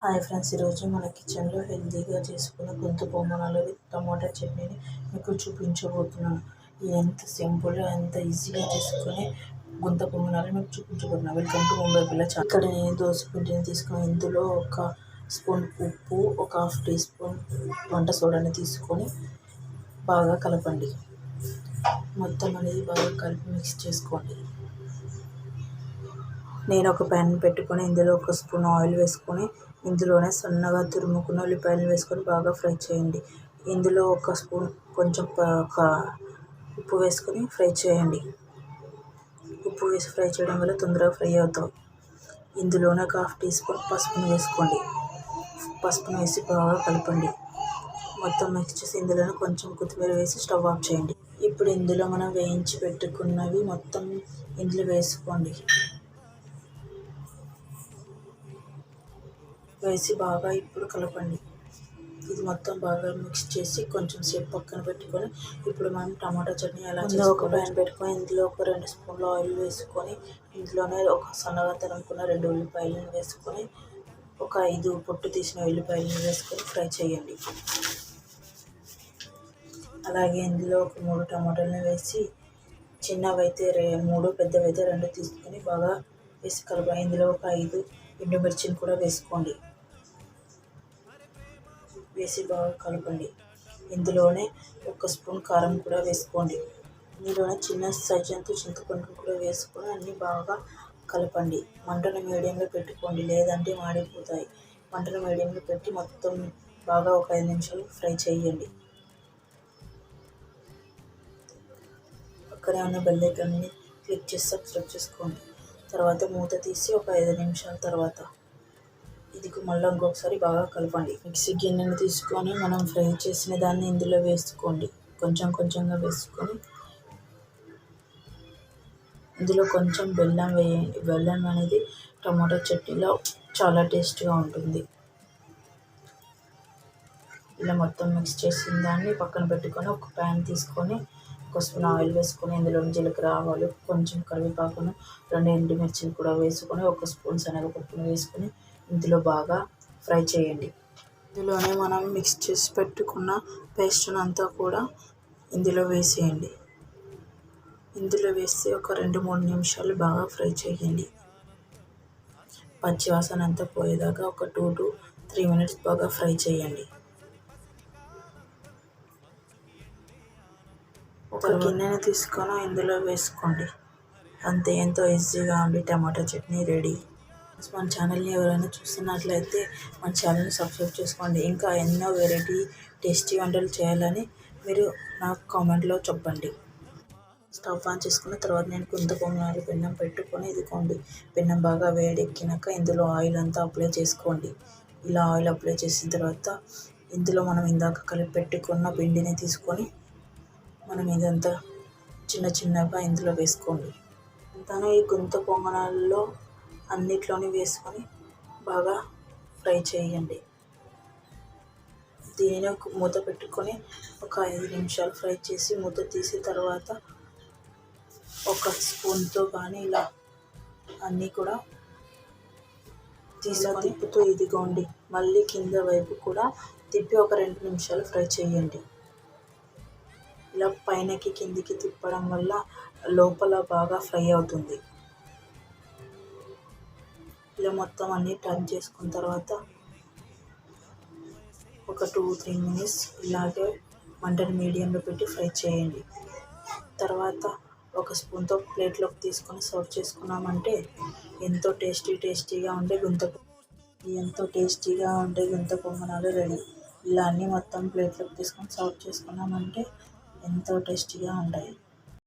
Hi friends, ఈరోజు మన కిచెన్లో హెల్తీగా చేసుకున్న గుంత పొంగనాలు విత్ టమాటా చట్నీని మీకు చూపించబోతున్నాను. ఎంత సింపుల్గా ఎంత ఈజీగా చేసుకునే గుంత పొంగనాలు మీకు చూపించబోతున్నాను. వెల్కమ్ టు ముంబై పిల్ల ఛానల్. ఇక్కడ నేను దోశ పిండిని తీసుకొని ఇందులో ఒక స్పూన్ ఉప్పు, ఒక హాఫ్ టీ స్పూన్ వంట సోడాని తీసుకొని బాగా కలపండి. మొత్తం అనేది బాగా కలిపి మిక్స్ చేసుకోండి. నేను ఒక ప్యాన్ పెట్టుకొని ఇందులో ఒక స్పూన్ ఆయిల్ వేసుకొని ఇందులోనే సన్నగా తురుముకున్న ఉల్లిపాయలు వేసుకొని బాగా ఫ్రై చేయండి. ఇందులో ఒక స్పూన్ కొంచెం ఉప్పు వేసుకొని ఫ్రై చేయండి. ఉప్పు వేసి ఫ్రై చేయడం వల్ల తొందరగా ఫ్రై అవుతాయి. ఇందులోనే ఒక హాఫ్ టీ స్పూన్ పసుపును వేసుకోండి. పసుపును వేసి బాగా కలపండి. మొత్తం మిక్స్ చేసి ఇందులోనే కొంచెం కొత్తిమీర వేసి స్టవ్ ఆఫ్ చేయండి. ఇప్పుడు ఇందులో మనం వేయించి పెట్టుకున్నవి మొత్తం ఇందులో వేసుకోండి. వేసి బాగా ఇప్పుడు కలపండి. ఇది మొత్తం బాగా మిక్స్ చేసి కొంచెం సేపు పక్కన పెట్టుకొని ఇప్పుడు మనం టమాటా చట్నీ ఎలా చేసుకోవాలి. ఒక ప్యాన్ పెట్టుకొని ఇందులో ఒక 2 స్పూన్ల ఆయిల్ వేసుకొని ఇందులోనే ఒక సన్నగా తరుముకున్న 2 ఉల్లిపాయలను వేసుకొని ఒక 5 పొట్టు తీసిన ఉల్లిపాయలను వేసుకొని ఫ్రై చేయండి. అలాగే ఇందులో ఒక 3 టమాటాలను వేసి చిన్నవైతే 3, పెద్దవైతే 2 తీసుకొని బాగా వేసి కలపాలి. ఇందులో ఒక 5 ఎండుమిర్చిని కూడా వేసుకోండి. వేసి బాగా కలపండి. ఇందులోనే ఒక స్పూన్ కారం కూడా వేసుకోండి. ఇందులోనే చిన్న సైజు అంతా చింతపండు కూడా వేసుకొని అన్నీ బాగా కలపండి. మంటను మీడియంలో పెట్టుకోండి, లేదంటే మాడిపోతాయి. మంటను మీడియంలో పెట్టి మొత్తం బాగా ఒక 5 నిమిషాలు ఫ్రై చేయండి. పక్కనే ఉన్న బెల్ ఐకాన్ని క్లిక్ చేసి సబ్స్క్రైబ్ చేసుకోండి. తర్వాత మూత తీసి ఒక 5 నిమిషాల తర్వాత ఇది మళ్ళీ ఇంకొకసారి బాగా కలపండి. మిక్సీ గిన్నెను తీసుకొని మనం ఫ్రై చేసిన దాన్ని ఇందులో వేసుకోండి. కొంచెం కొంచెంగా వేసుకొని ఇందులో కొంచెం బెల్లం వేయండి. బెల్లం అనేది టమాటో చట్నీలో చాలా టేస్ట్గా ఉంటుంది. ఇలా మొత్తం మిక్స్ చేసిన దాన్ని పక్కన పెట్టుకొని ఒక ప్యాన్ తీసుకొని ఒక స్పూన్ ఆయిల్ వేసుకొని ఇందులో జీలకర్ర, ఆవాలు, కొంచెం కరివేపాకును, 2 ఎండుమిర్చిని కూడా వేసుకొని ఒక స్పూన్ శనగపప్పును వేసుకొని ఇందులో బాగా ఫ్రై చేయండి. ఇందులోనే మనం మిక్స్ చేసి పెట్టుకున్న పేస్ట్ని అంతా కూడా ఇందులో వేసేయండి. ఇందులో వేసి ఒక 2-3 నిమిషాలు బాగా ఫ్రై చేయండి. పచ్చివాసన అంతా పోయేదాకా ఒక 2 to 3 minutes బాగా ఫ్రై చేయండి. ఒక గిన్నెని తీసుకొని ఇందులో వేసుకోండి. అంతే, ఎంతో ఈజీగా ఉండి టమాటా చట్నీ రెడీ. మన ఛానల్ని ఎవరైనా చూస్తున్నట్లయితే మన ఛానల్ని సబ్స్క్రైబ్ చేసుకోండి. ఇంకా ఎన్నో వెరైటీ టేస్టీ వంటలు చేయాలని మీరు నాకు కామెంట్లో చెప్పండి. స్టవ్ ఆన్ చేసుకున్న తర్వాత నేను గుంత పొంగనాలు పెన్నం పెట్టుకొని ఇదిగోండి. పెన్నం బాగా వేడెక్కినాక ఇందులో ఆయిల్ అంతా అప్లై చేసుకోండి. ఇలా ఆయిల్ అప్లై చేసిన తర్వాత ఇందులో మనం ఇందాక కలిపి పెట్టుకున్న పిండిని తీసుకొని మనం ఇదంతా చిన్న చిన్నగా ఇందులో వేసుకోండి. అంతాను ఈ గుంత పొంగనాల్లో అన్నిట్లోని వేసుకొని బాగా ఫ్రై చేయండి. దీనిని ఒక మూత పెట్టుకొని ఒక 5 నిమిషాలు ఫ్రై చేసి మూత తీసి తర్వాత ఒక స్పూన్తో కానీ ఇలా అన్నీ కూడా తీసుకొని తిప్పుతూ ఇదిగోండి మళ్ళీ కింద వైపు కూడా తిప్పి ఒక 2 నిమిషాలు ఫ్రై చేయండి. ఇలా పైనకి కిందికి తిప్పడం వల్ల లోపల బాగా ఫ్రై అవుతుంది. ఇలా మొత్తం అన్నీ టర్న్ చేసుకున్న తర్వాత ఒక 2-3 minutes ఇలాగే మంటను మీడియంలో పెట్టి ఫ్రై చేయండి. తర్వాత ఒక స్పూన్తో ప్లేట్లోకి తీసుకొని సర్వ్ చేసుకున్నామంటే ఎంతో టేస్టీగా ఉండే గుంత పొంగనాలు రెడీ. ఇలా అన్నీ మొత్తం ప్లేట్లోకి తీసుకొని సర్వ్ చేసుకున్నామంటే ఎంతో టేస్టీగా ఉంటాయి.